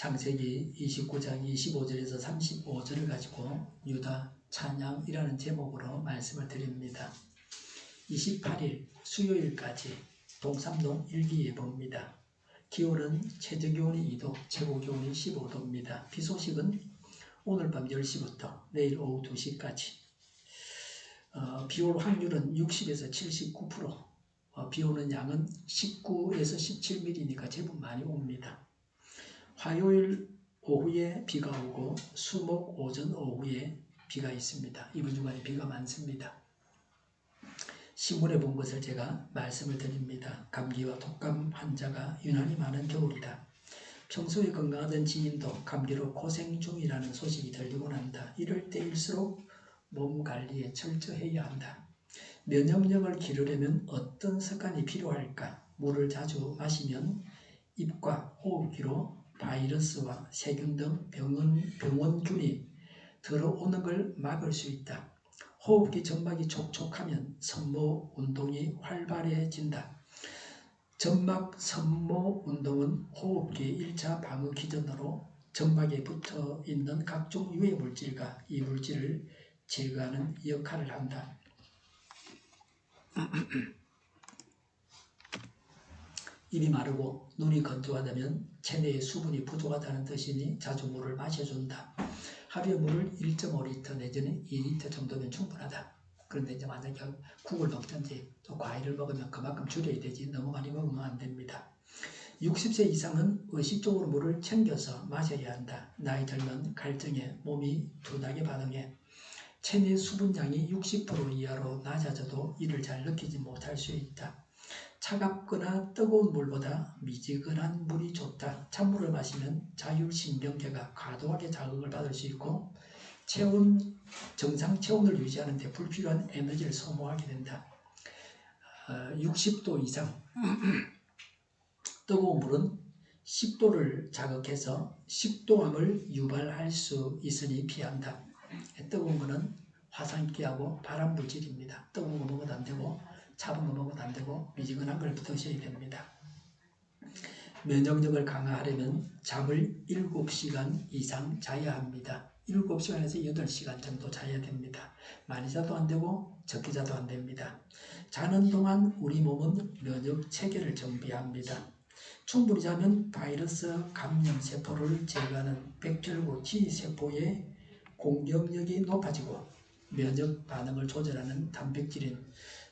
창세기 29장 25절에서 35절을 가지고 유다 찬양이라는 제목으로 말씀을 드립니다. 28일 수요일까지 동삼동 일기예보입니다. 기온은 최저기온이 2도, 최고기온이 15도입니다. 비 소식은 오늘 밤 10시부터 내일 오후 2시까지. 비올 확률은 60에서 79%, 비오는 양은 19에서 17mm니까 제법 많이 옵니다. 화요일 오후에 비가 오고 수목 오전 오후에 비가 있습니다. 이번 주간에 비가 많습니다. 신문에 본 것을 제가 말씀을 드립니다. 감기와 독감 환자가 유난히 많은 겨울이다. 평소에 건강하던 지인도 감기로 고생 중이라는 소식이 들리고 난다. 이럴 때일수록 몸 관리에 철저해야 한다. 면역력을 기르려면 어떤 습관이 필요할까? 물을 자주 마시면 입과 호흡기로 바이러스와 세균 등 병원균이 들어오는 걸 막을 수 있다. 호흡기 점막이 촉촉하면 섬모 운동이 활발해진다. 점막 섬모 운동은 호흡기 1차 방어 기전으로 점막에 붙어 있는 각종 유해 물질과 이물질을 제거하는 역할을 한다. 입이 마르고 눈이 건조하다면 체내에 수분이 부족하다는 뜻이니 자주 물을 마셔준다. 하루에 물을 1.5리터 내지는 2리터 정도면 충분하다. 그런데 이제 만약에 국을 먹든지 또 과일을 먹으면 그만큼 줄여야 되지 너무 많이 먹으면 안 됩니다. 60세 이상은 의식적으로 물을 챙겨서 마셔야 한다. 나이 들면 갈증에 몸이 둔하게 반응해 체내 수분량이 60% 이하로 낮아져도 이를 잘 느끼지 못할 수 있다. 차갑거나 뜨거운 물보다 미지근한 물이 좋다. 찬물을 마시면 자율신경계가 과도하게 자극을 받을 수 있고 정상 체온을 유지하는 데 불필요한 에너지를 소모하게 된다. 60도 이상 뜨거운 물은 식도를 자극해서 식도암을 유발할 수 있으니 피한다. 뜨거운 물은 화산기하고 발암물질입니다. 뜨거운 거 먹어도 안 되고 차가운 거 먹어도 안 되고 미지근한 걸 드셔야 됩니다. 면역력을 강화하려면 잠을 7시간 이상 자야 합니다. 7시간에서 8시간 정도 자야 됩니다. 많이 자도 안 되고 적게 자도 안 됩니다. 자는 동안 우리 몸은 면역 체계를 정비합니다. 충분히 자면 바이러스 감염 세포를 제거하는 백혈구 T세포의 공격력이 높아지고 면역 반응을 조절하는 단백질인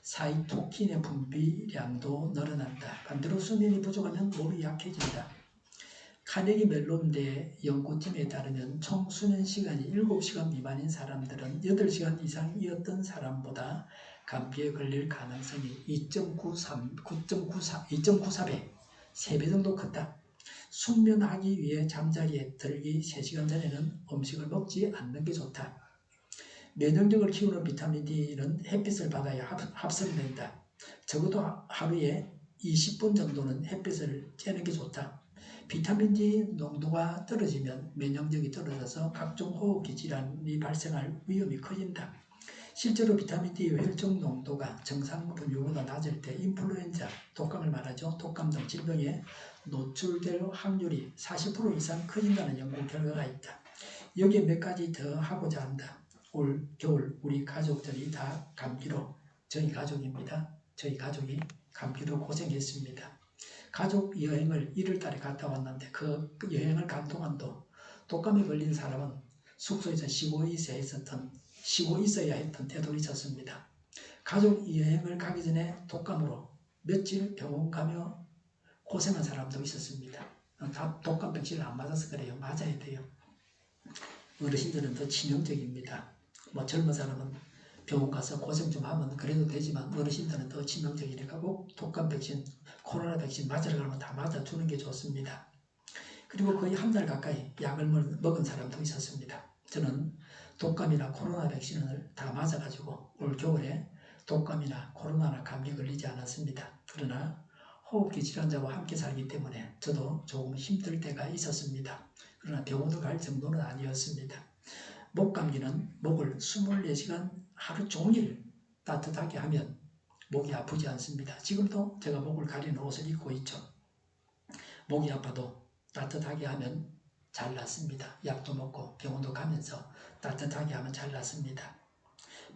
사이토킨의 분비량도 늘어난다. 반대로 수면이 부족하면 몸이 약해진다. 카네기 멜론대 연구팀에 따르면 총 수면 시간이 7시간 미만인 사람들은 8시간 이상이었던 사람보다 감기에 걸릴 가능성이 2.94배, 3배 정도 컸다. 숙면하기 위해 잠자리에 들기 3시간 전에는 음식을 먹지 않는 게 좋다. 면역력을 키우는 비타민 D는 햇빛을 받아야 합성된다. 적어도 하루에 20분 정도는 햇빛을 쬐는 게 좋다. 비타민 D 농도가 떨어지면 면역력이 떨어져서 각종 호흡기 질환이 발생할 위험이 커진다. 실제로 비타민 D 혈중 농도가 정상 분유보다 낮을 때 인플루엔자, 독감을 말하죠. 독감 등 질병에 노출될 확률이 40% 이상 커진다는 연구 결과가 있다. 여기에 몇 가지 더 하고자 한다. 올 겨울 우리 가족들이 다 감기로, 저희 가족입니다. 저희 가족이 감기로 고생했습니다. 가족 여행을 1월달에 갔다 왔는데 그 여행을 간 동안도 독감에 걸린 사람은 숙소에서 쉬고 있어야 했던 때도 있었습니다. 가족 여행을 가기 전에 독감으로 며칠 병원 가며 고생한 사람도 있었습니다. 다 독감 백신을 안 맞아서 그래요. 맞아야 돼요. 어르신들은 더 치명적입니다. 젊은 사람은 병원 가서 고생 좀 하면 그래도 되지만 어르신들은 더 치명적이니까 꼭 독감 백신, 코로나 백신 맞으러 가면 다 맞아주는 게 좋습니다. 그리고 거의 한 달 가까이 약을 먹은 사람도 있었습니다. 저는 독감이나 코로나 백신을 다 맞아가지고 올 겨울에 독감이나 코로나나 감기에 걸리지 않았습니다. 그러나 호흡기 질환자와 함께 살기 때문에 저도 조금 힘들 때가 있었습니다. 그러나 병원을 갈 정도는 아니었습니다. 목감기는 목을 24시간 하루 종일 따뜻하게 하면 목이 아프지 않습니다. 지금도 제가 목을 가리는 옷을 입고 있죠. 목이 아파도 따뜻하게 하면 잘 낫습니다. 약도 먹고 병원도 가면서 따뜻하게 하면 잘 낫습니다.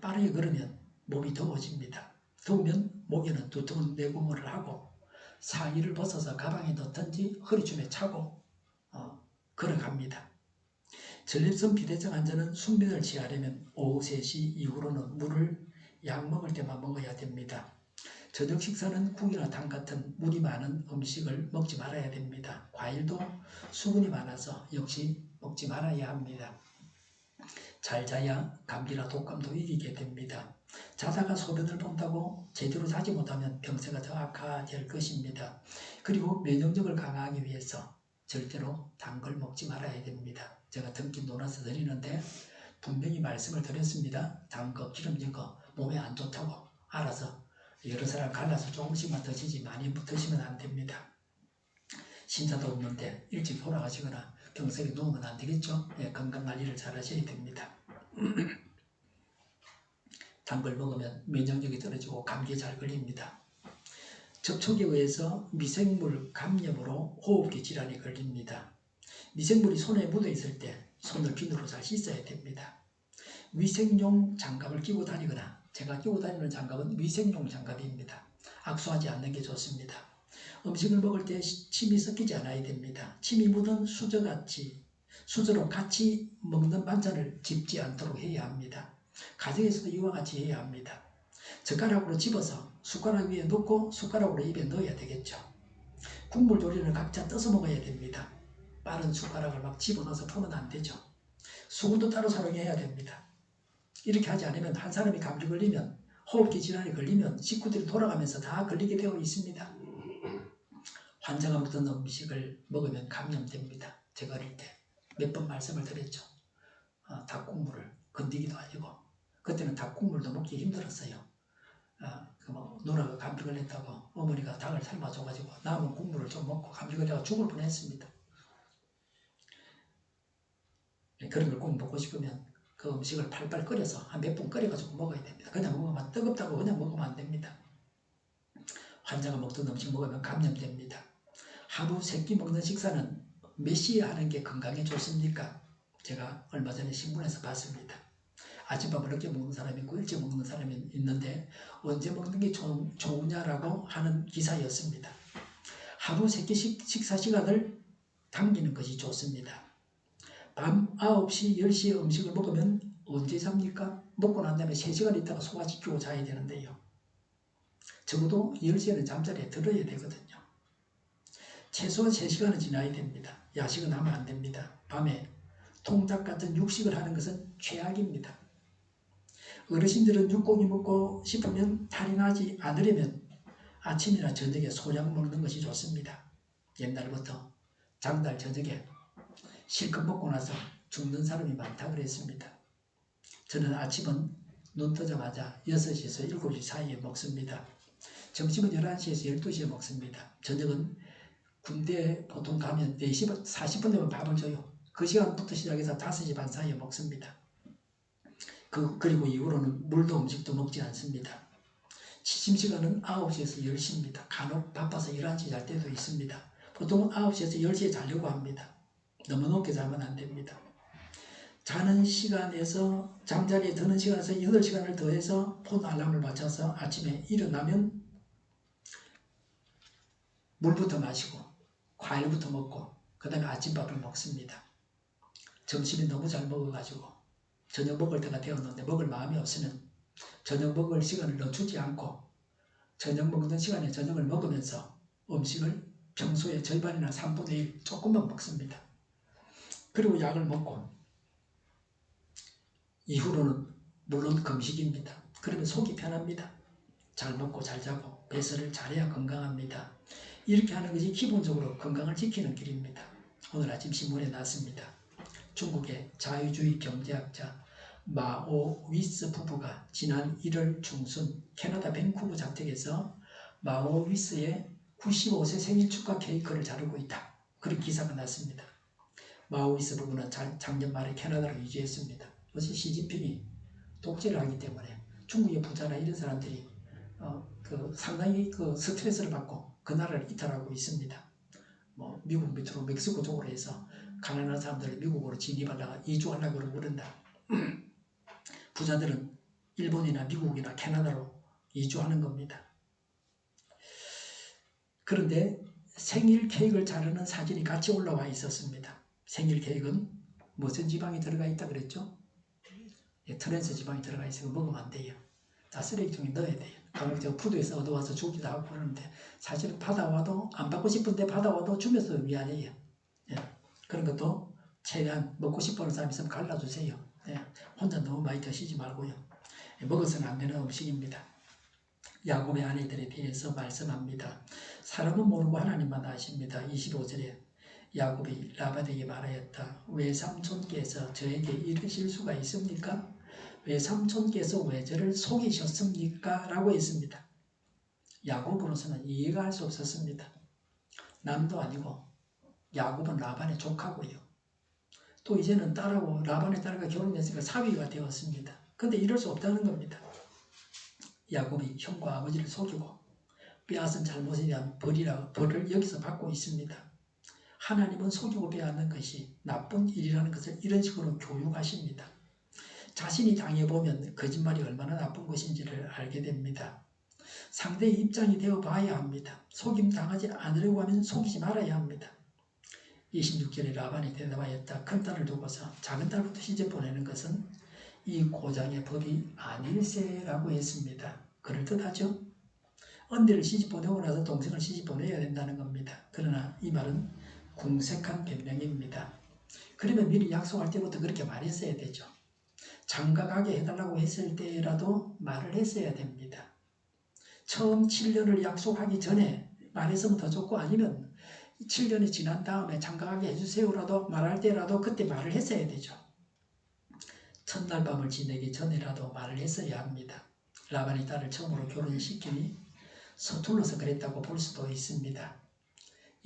빠르게 걸으면 몸이 더워집니다. 더우면 목에는 두꺼운 내구물을 하고 상의를 벗어서 가방에 넣든지 허리춤에 차고 걸어갑니다. 전립선 비대증 환자는 숙면을 취하려면 오후 3시 이후로는 물을 약 먹을 때만 먹어야 됩니다. 저녁 식사는 국이나 탕 같은 물이 많은 음식을 먹지 말아야 됩니다. 과일도 수분이 많아서 역시 먹지 말아야 합니다. 잘 자야 감기나 독감도 이기게 됩니다. 자다가 소변을 본다고 제대로 자지 못하면 병세가 더 악화될 것입니다. 그리고 면역력을 강화하기 위해서 절대로 단 걸 먹지 말아야 됩니다. 제가 등긴 놀아서 드리는데 분명히 말씀을 드렸습니다. 단 거, 기름진 거 몸에 안 좋다고 알아서 여러 사람 갈라서 조금씩만 드시지 많이 드시면 안 됩니다. 신자도 없는데 일찍 돌아가시거나 병석에 누우면 안 되겠죠? 건강관리를 잘 하셔야 됩니다. 단 걸 먹으면 면역력이 떨어지고 감기에 잘 걸립니다. 접촉에 의해서 미생물 감염으로 호흡기 질환이 걸립니다. 미생물이 손에 묻어 있을 때 손을 비누로 잘 씻어야 됩니다. 위생용 장갑을 끼고 다니거나 제가 끼고 다니는 장갑은 위생용 장갑입니다. 악수하지 않는 게 좋습니다. 음식을 먹을 때 침이 섞이지 않아야 됩니다. 침이 묻은 수저로 같이 먹는 반찬을 집지 않도록 해야 합니다. 가정에서도 이와 같이 해야 합니다. 젓가락으로 집어서 숟가락 위에 놓고 숟가락으로 입에 넣어야 되겠죠. 국물 조리를 각자 떠서 먹어야 됩니다. 빠른 숟가락을 막 집어넣어서 풀면 안 되죠. 수건도 따로 사용해야 됩니다. 이렇게 하지 않으면 한 사람이 감기 걸리면 호흡기 질환이 걸리면 식구들이 돌아가면서 다 걸리게 되어 있습니다. 환자가 먹던 음식을 먹으면 감염됩니다. 제가 어릴 때 몇 번 말씀을 드렸죠. 닭국물을 건디기도 아니고 그때는 닭국물도 먹기 힘들었어요. 누나가 감기 걸렸다고 어머니가 닭을 삶아줘가지고 남은 국물을 좀 먹고 감기 걸려가 죽을 뻔했습니다. 그런 걸 꼭 먹고 싶으면 그 음식을 팔팔 끓여서 한 몇 분 끓여가지고 먹어야 됩니다. 그냥 먹으면 뜨겁다고 그냥 먹으면 안 됩니다. 환자가 먹던 음식 먹으면 감염됩니다. 하루 3끼 먹는 식사는 몇 시에 하는 게 건강에 좋습니까? 제가 얼마 전에 신문에서 봤습니다. 아침밥을 늦게 먹는 사람이 있고 일찍 먹는 사람이 있는데 언제 먹는 게 좋으냐라고 하는 기사였습니다. 하루 3끼 식사 시간을 당기는 것이 좋습니다. 밤 9시, 10시에 음식을 먹으면 언제 잡니까? 먹고 난 다음에 3시간 있다가 소화시키고 자야 되는데요. 적어도 10시에는 잠자리에 들어야 되거든요. 최소한 3시간은 지나야 됩니다. 야식은 하면 안 됩니다. 밤에 통닭 같은 육식을 하는 것은 최악입니다. 어르신들은 육고기 먹고 싶으면 탈이 나지 않으려면 아침이나 저녁에 소량 먹는 것이 좋습니다. 옛날부터 장날 저녁에 실컷 먹고 나서 죽는 사람이 많다 그랬습니다. 저는 아침은 눈 뜨자마자 6시에서 7시 사이에 먹습니다. 점심은 11시에서 12시에 먹습니다. 저녁은 군대 보통 가면 4시 40분 되면 밥을 줘요. 그 시간부터 시작해서 5시 반 사이에 먹습니다. 그리고 이후로는 물도 음식도 먹지 않습니다. 취침시간은 9시에서 10시입니다. 간혹 바빠서 11시 잘 때도 있습니다. 보통은 9시에서 10시에 자려고 합니다. 너무 늦게 자면 안 됩니다. 자는 시간에서 잠자리에 드는 시간에서 8시간을 더해서 폰 알람을 맞춰서 아침에 일어나면 물부터 마시고 과일부터 먹고 그 다음에 아침밥을 먹습니다. 점심이 너무 잘 먹어가지고 저녁 먹을 때가 되었는데 먹을 마음이 없으면 저녁 먹을 시간을 늦추지 않고 저녁 먹는 시간에 저녁을 먹으면서 음식을 평소의 절반이나 3분의 1 조금만 먹습니다. 그리고 약을 먹고 이후로는 물론 금식입니다. 그러면 속이 편합니다. 잘 먹고 잘 자고 배설을 잘해야 건강합니다. 이렇게 하는 것이 기본적으로 건강을 지키는 길입니다. 오늘 아침 신문에 났습니다. 중국의 자유주의 경제학자 마오 위스 부부가 지난 1월 중순 캐나다 밴쿠버 자택에서 마오 위스의 95세 생일 축하 케이크를 자르고 있다. 그런 기사가 났습니다. 마오 위스 부부는 작년 말에 캐나다로 이주했습니다. 어제 시진핑이 독재를 하기 때문에 중국의 부자나 이런 사람들이 상당히 스트레스를 받고 그 나라를 이탈하고 있습니다. 미국 밑으로 멕시코 쪽으로 해서 가난한 사람들은 미국으로 진입하려고 이주하려고 그런다. 부자들은 일본이나 미국이나 캐나다로 이주하는 겁니다. 그런데 생일 케이크를 자르는 사진이 같이 올라와 있었습니다. 생일 케이크는 무슨 지방이 들어가 있다 그랬죠? 트랜스 지방이 들어가 있어서 먹으면 안 돼요. 다 쓰레기통에 넣어야 돼요. 가급적 푸드에서 얻어와서 주기도 하고 그러는데 사실은 받아와도 안 받고 싶은데 받아와도 주면서 미안해요. 예. 그런 것도 최대한 먹고 싶어하는 사람 있으면 갈라주세요. 예. 혼자 너무 많이 드시지 말고요. 예. 먹어서는 안 되는 음식입니다. 야곱의 아내들에 대해서 말씀합니다. 사람은 모르고 하나님만 아십니다. 25절에 야곱이 라반에게 말하였다. 외삼촌께서 저에게 이러실 수가 있습니까? 외삼촌께서 왜 저를 속이셨습니까? 라고 했습니다. 야곱으로서는 이해가 할 수 없었습니다. 남도 아니고 야곱은 라반의 조카고요. 또 이제는 딸하고 라반의 딸과 결혼했으니까 사위가 되었습니다. 근데 이럴 수 없다는 겁니다. 야곱이 형과 아버지를 속이고 빼앗은 잘못에 대한 벌을 여기서 받고 있습니다. 하나님은 속이고 빼앗는 것이 나쁜 일이라는 것을 이런 식으로 교육하십니다. 자신이 당해보면 거짓말이 얼마나 나쁜 것인지를 알게 됩니다. 상대의 입장이 되어 봐야 합니다. 속임 당하지 않으려고 하면 속이지 말아야 합니다. 26절에 라반이 대답하였다. 큰 딸을 두고서 작은 딸부터 시집 보내는 것은 이 고장의 법이 아닐세라고 했습니다. 그럴듯하죠? 언니를 시집 보내고 나서 동생을 시집 보내야 된다는 겁니다. 그러나 이 말은 궁색한 변명입니다. 그러면 미리 약속할 때부터 그렇게 말했어야 되죠. 장가가게 해달라고 했을 때라도 말을 했어야 됩니다. 처음 7년을 약속하기 전에 말했으면 더 좋고 아니면 7년이 지난 다음에 장가가게 해주세요라도 말할 때라도 그때 말을 했어야 되죠. 첫날 밤을 지내기 전에라도 말을 했어야 합니다. 라반이 딸을 처음으로 결혼시키니 서툴러서 그랬다고 볼 수도 있습니다.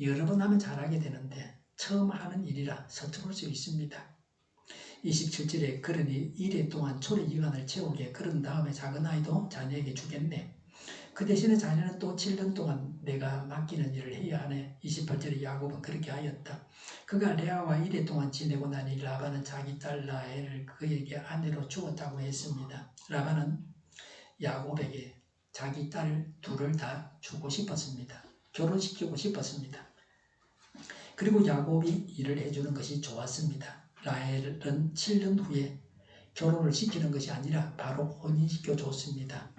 여러 번 하면 잘하게 되는데 처음 하는 일이라 서투를 수 있습니다. 27절에 그러니 이래 동안 초래기간을 채우게 그런 다음에 작은 아이도 자녀에게 주겠네. 그 대신에 자녀는 또 7년 동안 내가 맡기는 일을 해야 하네. 28절에 야곱은 그렇게 하였다. 그가 레아와 이래 동안 지내고 나니 라반은 자기 딸 라헬을 그에게 아내로 주었다고 했습니다. 라반은 야곱에게 자기 딸 둘을 다 주고 싶었습니다. 결혼시키고 싶었습니다. 그리고 야곱이 일을 해주는 것이 좋았습니다. 라헬은 7년 후에 결혼을 시키는 것이 아니라 바로 혼인시켜 줬습니다.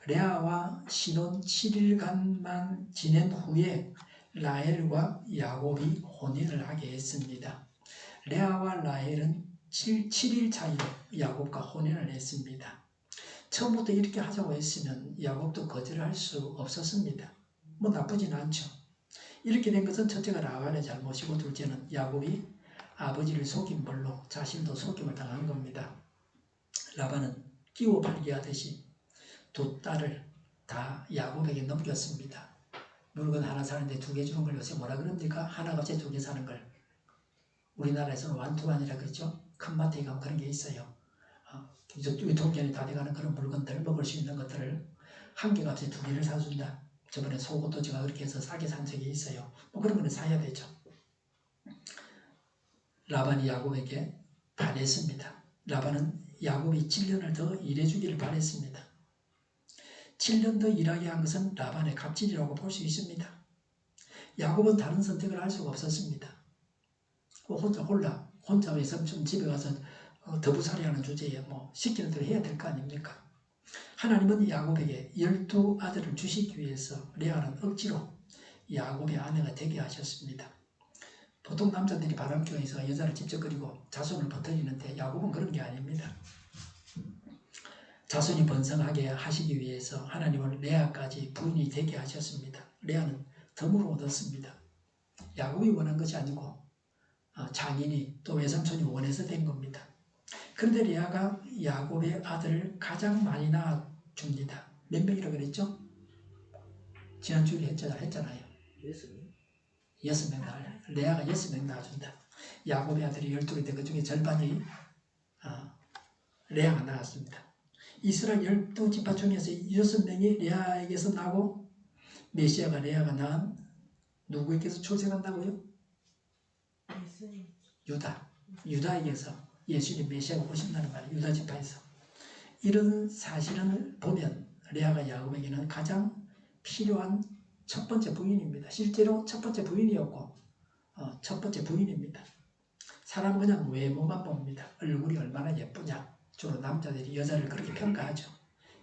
레아와 신혼 7일간만 지낸 후에 라헬과 야곱이 혼인을 하게 했습니다. 레아와 라헬은 7일 차이로 야곱과 혼인을 했습니다. 처음부터 이렇게 하자고 했으면 야곱도 거절할 수 없었습니다. 뭐 나쁘진 않죠. 이렇게 된 것은 첫째가 라반의 잘못이고 둘째는 야곱이 아버지를 속인 벌로 자신도 속임을 당한 겁니다. 라반은 끼워 팔게 하듯이 두 딸을 다 야곱에게 넘겼습니다. 물건 하나 사는데 두 개 주는 걸 요새 뭐라 그럽니까? 하나 값에 두 개 사는 걸. 우리나라에서는 완투환이라 그러죠. 큰 마트에 가면 그런 게 있어요. 유통기한이 다 돼가는 그런 물건들, 먹을 수 있는 것들을 한 개 값에 두 개를 사준다. 저번에 속옷도 제가 그렇게 해서 싸게 산 적이 있어요. 뭐 그런 거는 사야 되죠. 라반이 야곱에게 반했습니다. 라반은 야곱이 7년을 더 일해주기를 바랬습니다. 7년 더 일하게 한 것은 라반의 갑질이라고 볼 수 있습니다. 야곱은 다른 선택을 할 수가 없었습니다. 혼자 외삼촌 집에 가서 더부살이하는 주제에 뭐 시키는 대로 해야 될 거 아닙니까? 하나님은 야곱에게 12아들을 주시기 위해서 레아는 억지로 야곱의 아내가 되게 하셨습니다. 보통 남자들이 바람기가 있어 여자를 직접 그리고 자손을 퍼뜨리는데 야곱은 그런 게 아닙니다. 자손이 번성하게 하시기 위해서 하나님은 레아까지 부인이 되게 하셨습니다. 레아는 덤으로 얻었습니다. 야곱이 원한 것이 아니고 장인이 또 외삼촌이 원해서 된 겁니다. 그런데 레아가 야곱의 아들을 가장 많이 낳아줍니다. 몇 명이라고 그랬죠? 지난주에 했잖아요. 6명 낳아요. 레아가 6명 낳아준다. 야곱의 아들이 12인데 그 중에 절반이 레아가 낳았습니다. 이스라엘 12지파 중에서 6명이 레아에게서 나고 메시아가 레아가 낳은 누구에게서 출생한다고요? 유다에게서 예수님 메시아가 오신다는 말이에요. 유다 지파에서. 이런 사실을 보면 레아가 야곱에게는 가장 필요한 첫 번째 부인입니다. 실제로 첫 번째 부인이었고 첫 번째 부인입니다. 사람은 그냥 외모만 봅니다. 얼굴이 얼마나 예쁘냐. 주로 남자들이 여자를 그렇게 평가하죠.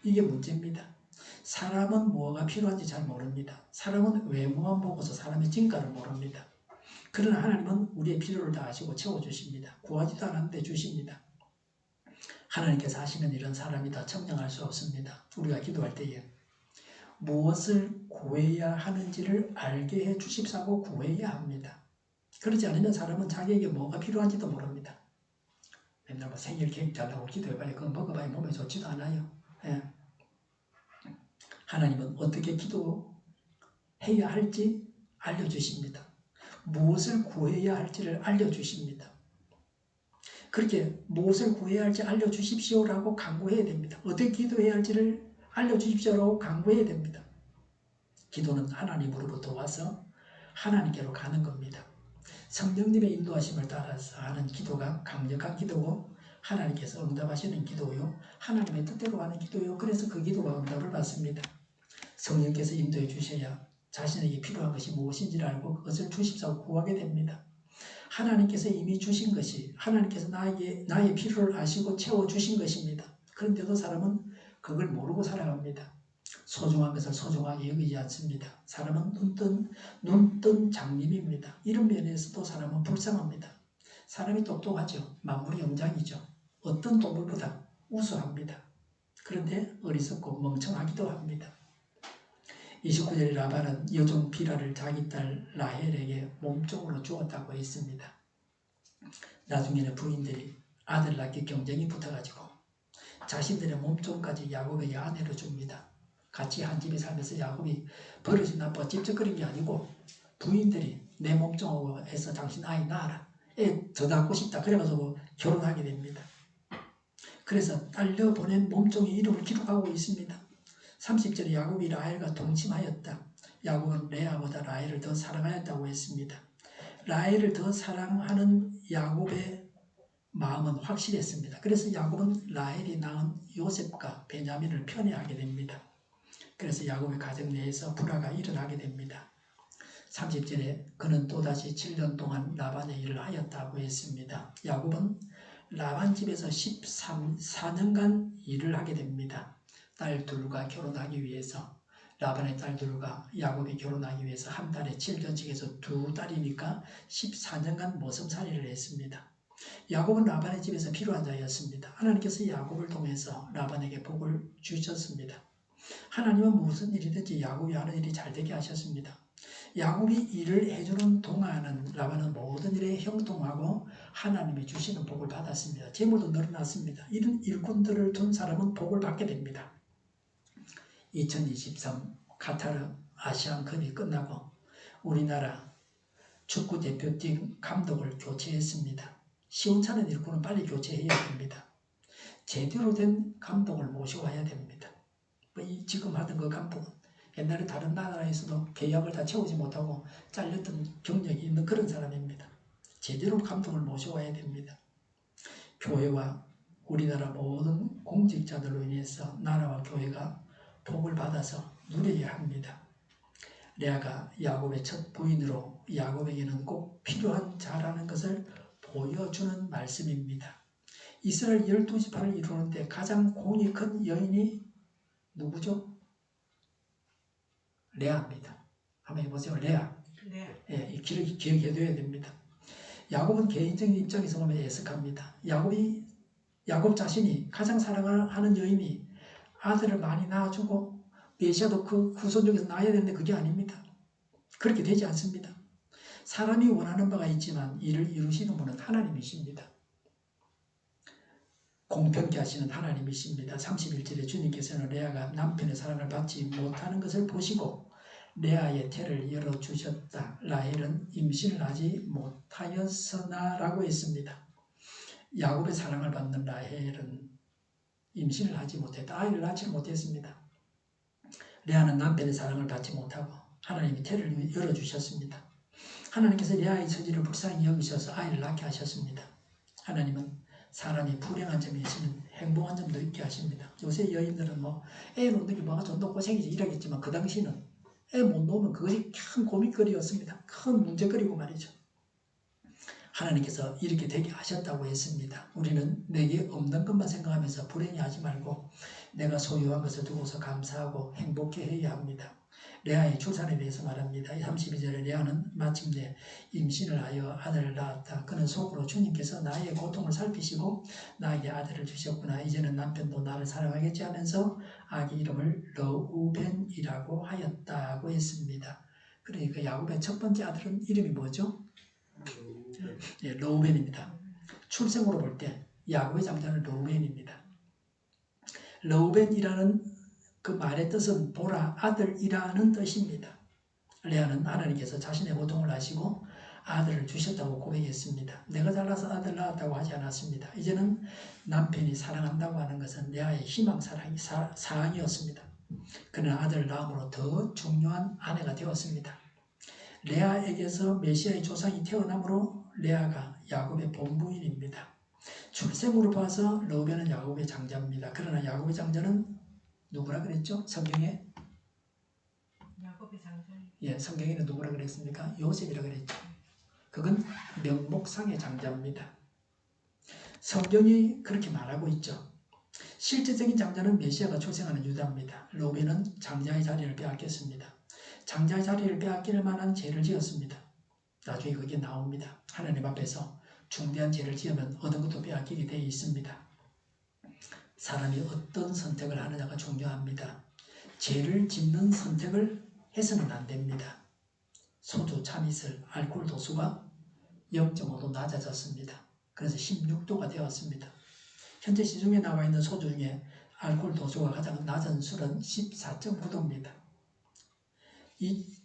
이게 문제입니다. 사람은 뭐가 필요한지 잘 모릅니다. 사람은 외모만 보고서 사람의 진가를 모릅니다. 그러나 하나님은 우리의 필요를 다 아시고 채워주십니다. 구하지도 않았는데 주십니다. 하나님께서 하시는 일은 사람이 다 청량할 수 없습니다. 우리가 기도할 때에 무엇을 구해야 하는지를 알게 해 주십사고 구해야 합니다. 그러지 않으면 사람은 자기에게 뭐가 필요한지도 모릅니다. 맨날 생일 케이크 잘라고 기도해봐요. 그거 먹어봐야 몸에 좋지도 않아요. 예. 하나님은 어떻게 기도해야 할지 알려주십니다. 무엇을 구해야 할지를 알려주십니다. 그렇게 무엇을 구해야 할지 알려주십시오라고 간구해야 됩니다. 어떻게 기도해야 할지를 알려주십시오라고 간구해야 됩니다. 기도는 하나님으로부터 와서 하나님께로 가는 겁니다. 성령님의 인도하심을 따라서 하는 기도가 강력한 기도고 하나님께서 응답하시는 기도요. 하나님의 뜻대로 하는 기도요. 그래서 그 기도가 응답을 받습니다. 성령께서 인도해 주셔야 자신에게 필요한 것이 무엇인지를 알고 그것을 주십사고 구하게 됩니다. 하나님께서 이미 주신 것이 하나님께서 나의 필요를 아시고 채워주신 것입니다. 그런데도 사람은 그걸 모르고 살아갑니다. 소중한 것을 소중하게 여기지 않습니다. 사람은 눈뜬 장님입니다. 이런 면에서도 사람은 불쌍합니다. 사람이 똑똑하죠. 만물의 영장이죠. 어떤 동물보다 우수합니다. 그런데 어리석고 멍청하기도 합니다. 29절에 라반은 여종 비라를 자기 딸 라헬에게 몸종으로 주었다고 했습니다. 나중에는 부인들이 아들 낳기 경쟁이 붙어가지고 자신들의 몸종까지 야곱에게 아내로 줍니다. 같이 한 집에 살면서 야곱이 버릇이 나빠 찝쩍거린 게 아니고 부인들이 내 몸종하고 해서 당신 아이 낳아라. 애 더 낳고 싶다. 그래가지고 결혼하게 됩니다. 그래서 딸려 보낸 몸종의 이름을 기록하고 있습니다. 30절에 야곱이 라헬과 동침하였다. 야곱은 레아보다 라헬을 더 사랑하였다고 했습니다. 라헬을 더 사랑하는 야곱의 마음은 확실했습니다. 그래서 야곱은 라헬이 낳은 요셉과 베냐민을 편애하게 됩니다. 그래서 야곱의 가정 내에서 불화가 일어나게 됩니다. 30절에 그는 또다시 7년 동안 라반의 일을 하였다고 했습니다. 야곱은 라반 집에서 14년간 일을 하게 됩니다. 딸 둘과 결혼하기 위해서 라반의 딸 둘과 야곱이 결혼하기 위해서 한 달에 7전씩해서 두 달이니까 14년간 모성살이를 했습니다. 야곱은 라반의 집에서 필요한 자였습니다. 하나님께서 야곱을 통해서 라반에게 복을 주셨습니다. 하나님은 무슨 일이든지 야곱이 하는 일이 잘되게 하셨습니다. 야곱이 일을 해주는 동안은 라반은 모든 일에 형통하고 하나님이 주시는 복을 받았습니다. 재물도 늘어났습니다. 이런 일꾼들을 둔 사람은 복을 받게 됩니다. 2023 카타르 아시안컵이 끝나고 우리나라 축구 대표팀 감독을 교체했습니다. 시원찮은 일꾼은 빨리 교체해야 됩니다. 제대로 된 감독을 모셔와야 됩니다. 지금 하던 그 감독은 옛날에 다른 나라에서도 계약을 다 채우지 못하고 잘렸던 경력이 있는 그런 사람입니다. 제대로 감독을 모셔와야 됩니다. 교회와 우리나라 모든 공직자들로 인해서 나라와 교회가 복을 받아서 누려야 합니다. 레아가 야곱의 첫 부인으로 야곱에게는 꼭 필요한 자라는 것을 보여주는 말씀입니다. 이스라엘 12지파를 이루는데 가장 공이 큰 여인이 누구죠? 레아입니다. 한번 해보세요. 레아. 예, 기억해둬야 됩니다. 야곱은 개인적인 입장에서 보면 애석합니다. 야곱 자신이 가장 사랑하는 여인이 아들을 많이 낳아주고 메시아도 그 후손 중에서 낳아야 되는데 그게 아닙니다. 그렇게 되지 않습니다. 사람이 원하는 바가 있지만 이를 이루시는 분은 하나님이십니다. 공평케 하시는 하나님이십니다. 31절에 주님께서는 레아가 남편의 사랑을 받지 못하는 것을 보시고 레아의 태를 열어주셨다. 라헬은 임신을 하지 못하였으나 라고 했습니다. 야곱의 사랑을 받는 라헬은 임신을 하지 못했다. 아이를 낳지 못했습니다. 레아는 남편의 사랑을 받지 못하고 하나님이 태를 열어주셨습니다. 하나님께서 레아의 처지를 불쌍히 여기셔서 아이를 낳게 하셨습니다. 하나님은 사람이 불행한 점이 있으면 행복한 점도 있게 하십니다. 요새 여인들은 애 놓는 게 뭐가 좀 더 고생이지 이러겠지만 그 당시는 애 못 놓으면 그것이 큰 고민거리였습니다. 큰 문제거리고 말이죠. 하나님께서 이렇게 되게 하셨다고 했습니다. 우리는 내게 없는 것만 생각하면서 불행해하지 말고 내가 소유한 것을 두고서 감사하고 행복해해야 합니다. 레아의 출산에 대해서 말합니다. 32절에 레아는 마침내 임신을 하여 아들을 낳았다. 그는 속으로 주님께서 나의 고통을 살피시고 나에게 아들을 주셨구나. 이제는 남편도 나를 사랑하겠지 하면서 아기 이름을 러우벤이라고 하였다고 했습니다. 그러니까 야곱의 첫 번째 아들은 이름이 뭐죠? 예, 러우벤입니다. 출생으로 볼 때 야곱의 장자는 러우벤입니다. 러우벤이라는 그 말의 뜻은 보라, 아들이라는 뜻입니다. 레아는 하나님께서 자신의 고통을 아시고 아들을 주셨다고 고백했습니다. 내가 잘나서 아들 낳았다고 하지 않았습니다. 이제는 남편이 사랑한다고 하는 것은 레아의 희망 사항이었습니다. 그는 아들을 낳음으로 더 중요한 아내가 되었습니다. 레아에게서 메시아의 조상이 태어나므로 레아가 야곱의 본부인입니다. 출생으로 봐서 러우벤은 야곱의 장자입니다. 그러나 야곱의 장자는 누구라 그랬죠? 성경에? 야곱의 장자. 예, 성경에는 누구라 그랬습니까? 요셉이라 그랬죠. 그건 명목상의 장자입니다. 성경이 그렇게 말하고 있죠. 실제적인 장자는 메시아가 출생하는 유다입니다. 러우벤은 장자의 자리를 빼앗겼습니다. 장자의 자리를 빼앗길 만한 죄를 지었습니다. 나중에 그게 나옵니다. 하나님 앞에서 중대한 죄를 지으면 얻은 것도 빼앗기게 되어 있습니다. 사람이 어떤 선택을 하느냐가 중요합니다. 죄를 짓는 선택을 해서는 안 됩니다. 소주, 참이슬, 알코올 도수가 0.5도 낮아졌습니다. 그래서 16도가 되었습니다. 현재 시중에 나와 있는 소주 중에 알코올 도수가 가장 낮은 술은 14.9도입니다.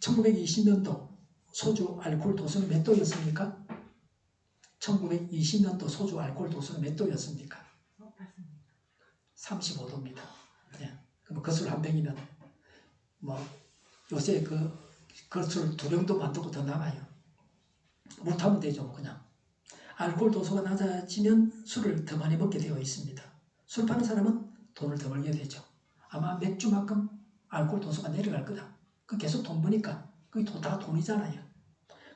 1920년도 소주 알코올 도수는 몇 도였습니까? 1920년도 소주 알코올 도수는 몇 도였습니까? 35도입니다. 예. 그럼 그 술 한 병이면 요새 그 술 두 병도 만들고 더 남아요. 못하면 되죠, 그냥. 알코올 도수가 낮아지면 술을 더 많이 먹게 되어 있습니다. 술 파는 사람은 돈을 더 벌게 되죠. 아마 맥주만큼 알코올 도수가 내려갈 거다. 그 계속 돈 버니까 그게 다 돈이잖아요.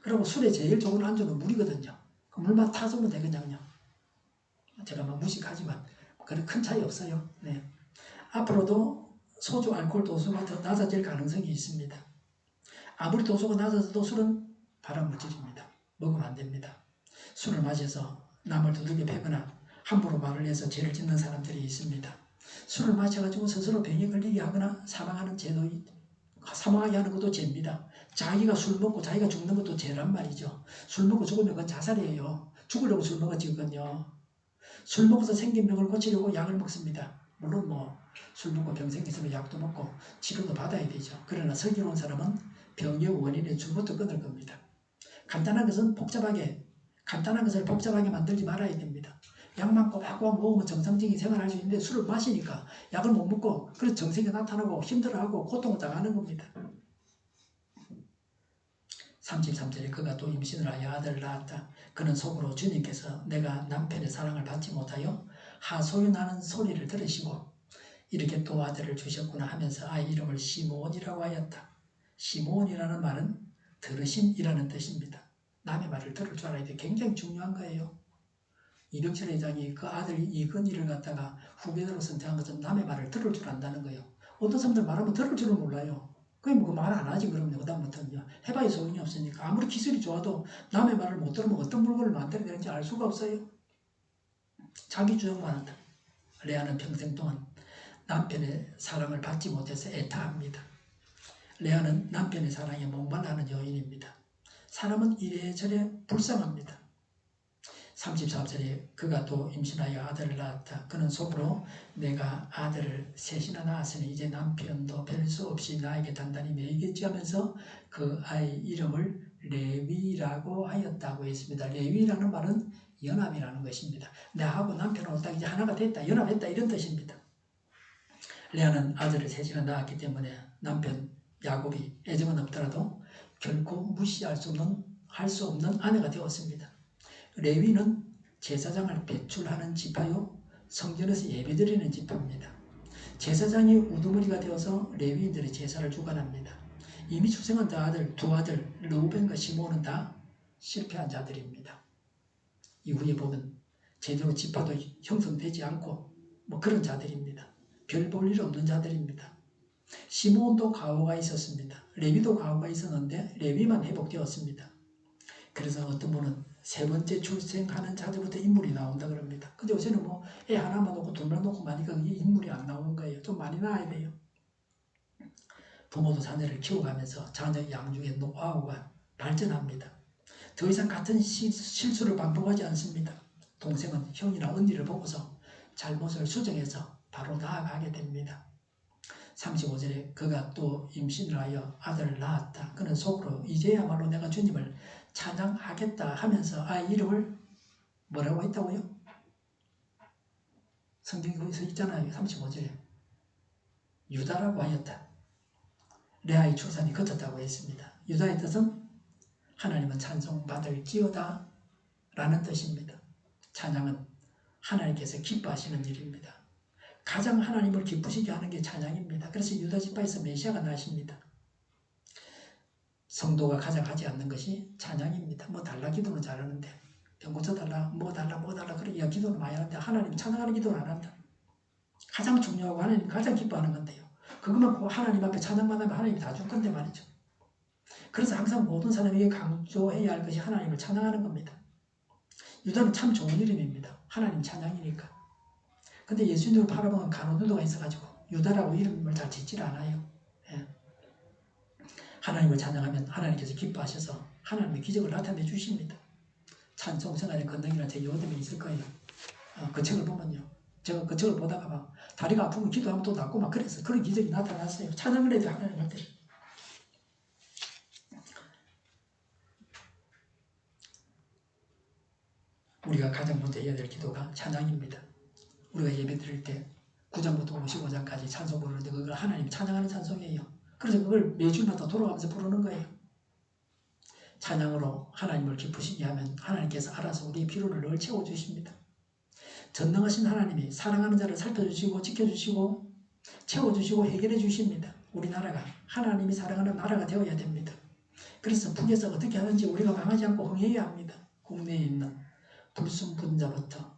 그리고 술에 제일 좋은 안주는 물이거든요. 그 물만 타주면 되거든요. 제가 무식하지만 그런 큰 차이 없어요. 네. 앞으로도 소주 알코올 도수가 더 낮아질 가능성이 있습니다. 아무리 도수가 낮아져도 술은 발암물질입니다. 먹으면 안 됩니다. 술을 마셔서 남을 두들겨 패거나 함부로 말을 해서 죄를 짓는 사람들이 있습니다. 술을 마셔가지고 스스로 병에 걸리게 하거나 사망하게 하는 것도 죄입니다. 자기가 술 먹고 자기가 죽는 것도 죄란 말이죠. 술 먹고 죽으면 그건 자살이에요. 죽으려고 술 먹었지거든요. 술 먹어서 생긴 병을 고치려고 약을 먹습니다. 물론 술 먹고 병 생겼으면 약도 먹고 치료도 받아야 되죠. 그러나 슬기로운 사람은 병의 원인인 술부터 끊을 겁니다. 간단한 것을 복잡하게 만들지 말아야 됩니다. 약만 꼬박꼬박 먹으면 정상적인 생활할 수 있는데 술을 마시니까 약을 못 먹고 그래서 정색이 나타나고 힘들어하고 고통을 당하는 겁니다. 33절에 그가 또 임신을 하여 아들을 낳았다. 그는 속으로 주님께서 내가 남편의 사랑을 받지 못하여 하소연 하는 소리를 들으시고 이렇게 또 아들을 주셨구나 하면서 아이 이름을 시므온이라고 하였다. 시므온이라는 말은 들으심이라는 뜻입니다. 남의 말을 들을 줄 알아야 돼. 굉장히 중요한 거예요. 이병철 회장이 그 아들 이건희를 갖다가 후배로 선택한 것은 남의 말을 들을 줄 안다는 거예요. 어떤 사람들 말하면 들을 줄을 몰라요. 그게 말 안 하지 그러면 그다음부터는요. 해봐야 소용이 없으니까. 아무리 기술이 좋아도 남의 말을 못 들으면 어떤 물건을 만들어야 되는지 알 수가 없어요. 자기 주장만 한다. 레아는 평생 동안 남편의 사랑을 받지 못해서 애타합니다. 레아는 남편의 사랑에 목말라하는 여인입니다. 사람은 이래저래 불쌍합니다. 34절에 그가 또 임신하여 아들을 낳았다. 그는 속으로 내가 아들을 셋이나 낳았으니 이제 남편도 별 수 없이 나에게 단단히 매이겠지 하면서 그 아이 이름을 레위라고 하였다고 했습니다. 레위라는 말은 연합이라는 것입니다. 나하고 남편하고 딱 이제 하나가 됐다, 연합했다 이런 뜻입니다. 레아는 아들을 셋이나 낳았기 때문에 남편 야곱이 애정은 없더라도 결코 무시할 수 없는 할 수 없는 아내가 되었습니다. 레위는 제사장을 배출하는 지파요, 성전에서 예배드리는 지파입니다. 제사장이 우두머리가 되어서 레위인들의 제사를 주관합니다. 이미 출생한 두 아들 르우벤과 시므온은 다 실패한 자들입니다. 이후에 보면 제대로 지파도 형성되지 않고 뭐 그런 자들입니다. 별 볼 일 없는 자들입니다. 시므온도 과오가 있었습니다. 레위도 과오가 있었는데 레위만 회복되었습니다. 그래서 어떤 분은 세 번째 출생하는 자들부터 인물이 나온다 그럽니다. 근데 요새는 뭐 애 하나만 놓고 둘만 놓고 많으니까 그게 인물이 안 나오는 거예요. 좀 많이 낳아야 돼요. 부모도 자녀를 키워가면서 자녀 양육의 노하우가 발전합니다. 더 이상 같은 실수를 반복하지 않습니다. 동생은 형이나 언니를 보고서 잘못을 수정해서 바로 나아가게 됩니다. 35절에 그가 또 임신을 하여 아들을 낳았다. 그는 속으로 이제야말로 내가 주님을 찬양하겠다 하면서 아이 이름을 뭐라고 했다고요? 성경에 거기서 있잖아요. 35절에 유다라고 하였다. 레아의 출산이 거쳤다고 했습니다. 유다의 뜻은 하나님은 찬송받을지어다 라는 뜻입니다. 찬양은 하나님께서 기뻐하시는 일입니다. 가장 하나님을 기쁘시게 하는 게 찬양입니다. 그래서 유다 지파에서 메시아가 나십니다. 성도가 가장 하지 않는 것이 찬양입니다. 뭐 달라 기도는 잘하는데 병 고쳐달라 뭐 달라 그러기가 기도는 많이 하는데 하나님 찬양하는 기도는 안 한다. 가장 중요하고 하나님 가장 기뻐하는 건데요. 그것만 하나님 앞에 찬양만 하면 하나님이 다 줄 건데 말이죠. 그래서 항상 모든 사람에게 강조해야 할 것이 하나님을 찬양하는 겁니다. 유다는 참 좋은 이름입니다. 하나님 찬양이니까. 근데 예수님을 바라보는 간호도가 있어가지고 유다라고 이름을 잘 짓질 않아요. 예. 하나님을 찬양하면 하나님께서 기뻐하셔서 하나님의 기적을 나타내 주십니다. 찬송 생활의 건너기나 제 요즘에 있을 거예요. 그 책을 보면요. 제가 그 책을 보다가 막 다리가 아프면 기도하면 또 낫고 막 그래서 그런 기적이 나타났어요. 찬양을 해도 하나님 할 때. 우리가 가장 먼저 해야 될 기도가 찬양입니다. 우리가 예배 드릴 때 9장부터 55장까지 찬송 부르는데 그걸 하나님 찬양하는 찬송이에요. 그래서 그걸 매주마다 돌아가면서 부르는 거예요. 찬양으로 하나님을 기쁘시게 하면 하나님께서 알아서 우리의 필요를 늘 채워주십니다. 전능하신 하나님이 사랑하는 자를 살펴주시고 지켜주시고 채워주시고 해결해 주십니다. 우리나라가 하나님이 사랑하는 나라가 되어야 됩니다. 그래서 북에서 어떻게 하는지 우리가 망하지 않고 흥해야 합니다. 국내에 있는 불순분자부터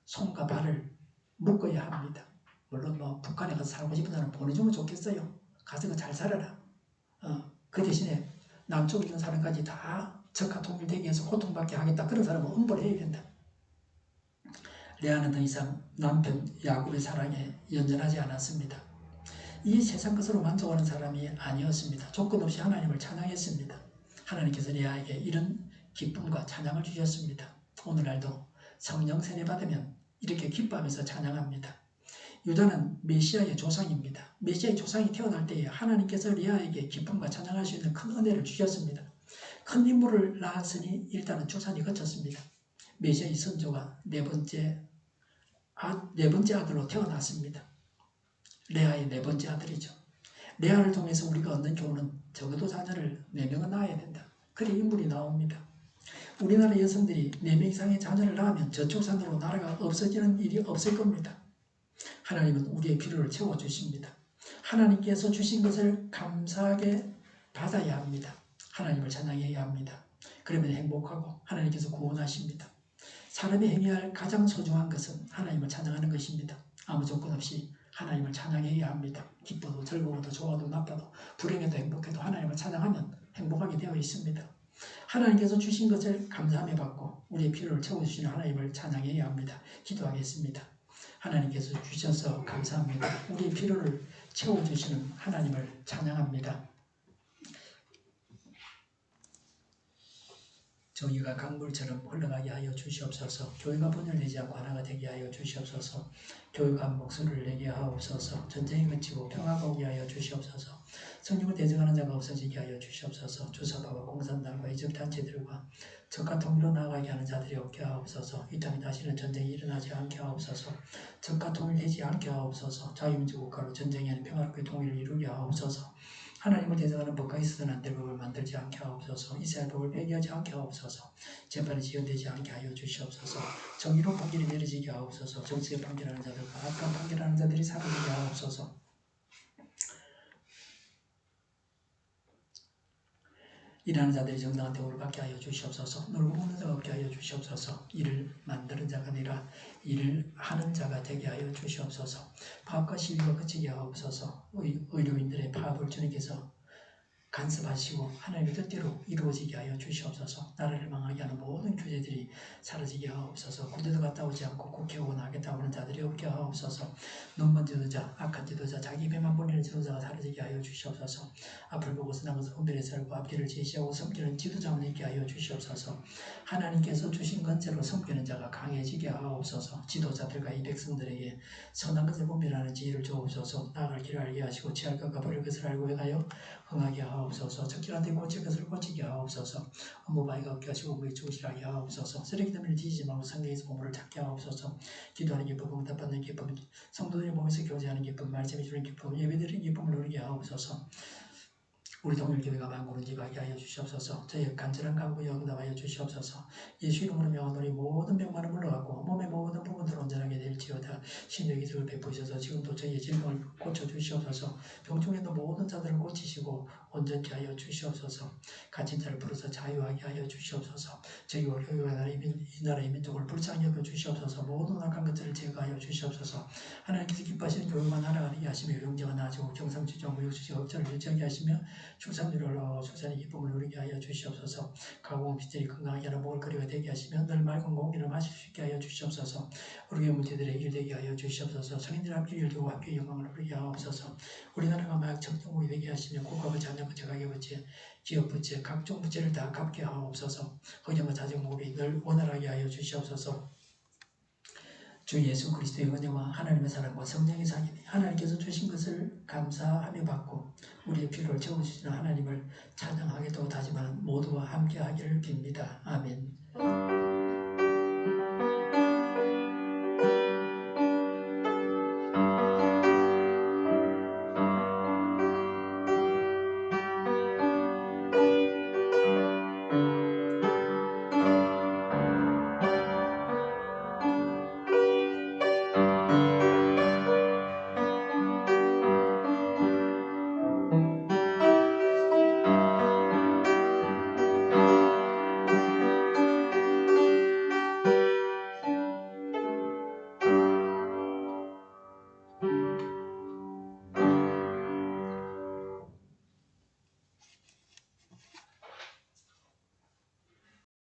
손과 발을 묶어야 합니다. 물론 뭐 북한에 가서 살고 싶은 사람 보내주면 좋겠어요. 가서 잘 살아라. 그 대신에 남쪽에 있는 사람까지 다 적화 통일되기 위해서 고통받게 하겠다. 그런 사람은 엄벌해야 된다. 레아는 더 이상 남편 야곱의 사랑에 연연하지 않았습니다. 이 세상 것으로 만족하는 사람이 아니었습니다. 조건 없이 하나님을 찬양했습니다. 하나님께서 레아에게 이런 기쁨과 찬양을 주셨습니다. 오늘날도 성령 세례 받으면 이렇게 기뻐하면서 찬양합니다. 유다는 메시아의 조상입니다. 메시아의 조상이 태어날 때에 하나님께서 레아에게 기쁨과 찬양할 수 있는 큰 은혜를 주셨습니다. 큰 인물을 낳았으니 일단은 출산이 거쳤습니다. 메시아의 선조가 네 번째 아들로 태어났습니다. 레아의 네 번째 아들이죠. 레아를 통해서 우리가 얻는 교훈은 적어도 자녀를 4명은 낳아야 된다. 그래 인물이 나옵니다. 우리나라 여성들이 4명 이상의 자녀를 낳으면 저출산으로 나라가 없어지는 일이 없을 겁니다. 하나님은 우리의 필요를 채워주십니다. 하나님께서 주신 것을 감사하게 받아야 합니다. 하나님을 찬양해야 합니다. 그러면 행복하고 하나님께서 구원하십니다. 사람이 행해야 할 가장 소중한 것은 하나님을 찬양하는 것입니다. 아무 조건 없이 하나님을 찬양해야 합니다. 기뻐도 즐거워도 좋아도 나빠도 불행해도 행복해도 하나님을 찬양하면 행복하게 되어 있습니다. 하나님께서 주신 것을 감사하며 받고 우리의 필요를 채워주시는 하나님을 찬양해야 합니다. 기도하겠습니다. 하나님께서 주셔서 감사합니다. 우리의 필요를 채워주시는 하나님을 찬양합니다. 정의가 강물처럼 흘러가게 하여 주시옵소서. 교회가 분열되지 않고 하나가 되게 하여 주시옵소서. 교회가 목소리를 내게 하옵소서. 전쟁이 그치고 평화가 오게 하여 주시옵소서. 성령을 대적하는 자가 없어지게 하여 주시옵소서. 주사파와 공산당과 이적단체들과 적과 통일로 나아가게 하는 자들이 없게 하옵소서. 이 땅에 다시는 전쟁이 일어나지 않게 하옵소서. 적과 통일되지 않게 하옵소서. 자유민주국가로 전쟁이 아닌 평화롭게 통일을 이루게 하옵소서. 하나님을 대적하는 법과 있어서는 안 될 법을 만들지 않게 하옵소서. 이스라엘 법을 폐기하지 않게 하옵소서. 재판이 지연되지 않게 하여 주시옵소서. 정의로운 판결이 내려지게 하옵소서. 정치에 판결하는 자들과 악한 판결하는 자들이 사라지게 하옵소서. 일하는 자들이 정당한 대우를 받게 하여 주시옵소서. 놀고 먹는 자가 없게 하여 주시옵소서. 일을 만드는 자가 아니라 일을 하는 자가 되게 하여 주시옵소서. 파업과 시위가 그치게 하옵소서. 의료인들의 파업을 주님께서 간섭하시고 하나님의 뜻대로 이루어지게 하여 주시옵소서. 나라를 망하게 하는 모든 규제들이 사라지게 하옵소서. 군대도 갔다 오지 않고 국회의원 하겠다고 하는 자들이 없게 하옵소서. 눈먼 지도자, 악한 지도자, 자기 배만 벌리는 지도자가 사라지게 하여 주시옵소서. 앞을 보고서 나가서 은별에 살고 앞길을 제시하고 섬기는 지도자만 있게 하여 주시옵소서. 하나님께서 주신 건재로 섬기는 자가 강해지게 하옵소서. 지도자들과 이 백성들에게 선한 것을 분별하는 지혜를 주옵소서. 나아갈 길을 알게 하시고 취할 것과 버릴 것을 알고 행하여 흥하게 하옵소서. 적절한 데 고칠 것을 고치게 하옵소서. 업무바위가 없게 하시고 우리 충실하게 하옵소서. 쓰레기 더미를 뒤지지 말고 성경에서 보물을 찾게 하옵소서. 기도하는 기쁨, 응답받는 기쁨, 성도들이 몸에서 교제하는 기쁨, 말씀이 주는 기쁨, 예배드리는 기쁨을 누리게 하옵소서. 우리 동일교회가 만국을 지배하게 하여 주시옵소서. 저희의 간절한 간구에 응답하여 주시옵소서. 예수 이름으로 명하노니 모든 병만은 물러가고 몸의 모든 부분들 온전하게 될지어다. 신의 기술을 베푸셔서 지금도 저희의 질병을 고쳐주시옵소서. 병중에도 모든 자들을 고치시고 온전케 하여 주시옵소서. 갇힌 자를 풀어서 자유하게 하여 주시옵소서. 저희와 교회가 이 나라의 민족을 불쌍히 여겨 주시옵소서. 모든 악한 것들을 제거하여 주시옵소서. 하나님께서 기뻐하시는 교회만 하나가게 하시며 영제가 나아지고 경상지정 무역수지가 업자를 일정하게 하시며 출산율을 올라 출산의 기쁨을 누리게 하여 주시옵소서. 가공은 빚들이 건강하게 하는 먹을거리가 되게 하시며 늘 맑은 공기를 마실 수 있게 하여 주시옵소서. 우리 문제들의 일되게 하여 주시옵소서. 성인들 함께 일되고 함께 영광을 누리게 하옵소서. 우리나라가 마약 청정국이 되게 하시며 국가부 자녀부채 가계부채 기업부채 각종 부채를 다 갚게 하옵소서. 허경과 자정목이 늘 원활하게 하여 주시옵소서. 주 예수 그리스도의 은혜와 하나님의 사랑과 성령의 사귐이 하나님께서 주신 것을 감사하며 받고 우리의 필요를 채워주시는 하나님을 찬양하게도 다짐하는 모두와 함께 하기를 빕니다. 아멘.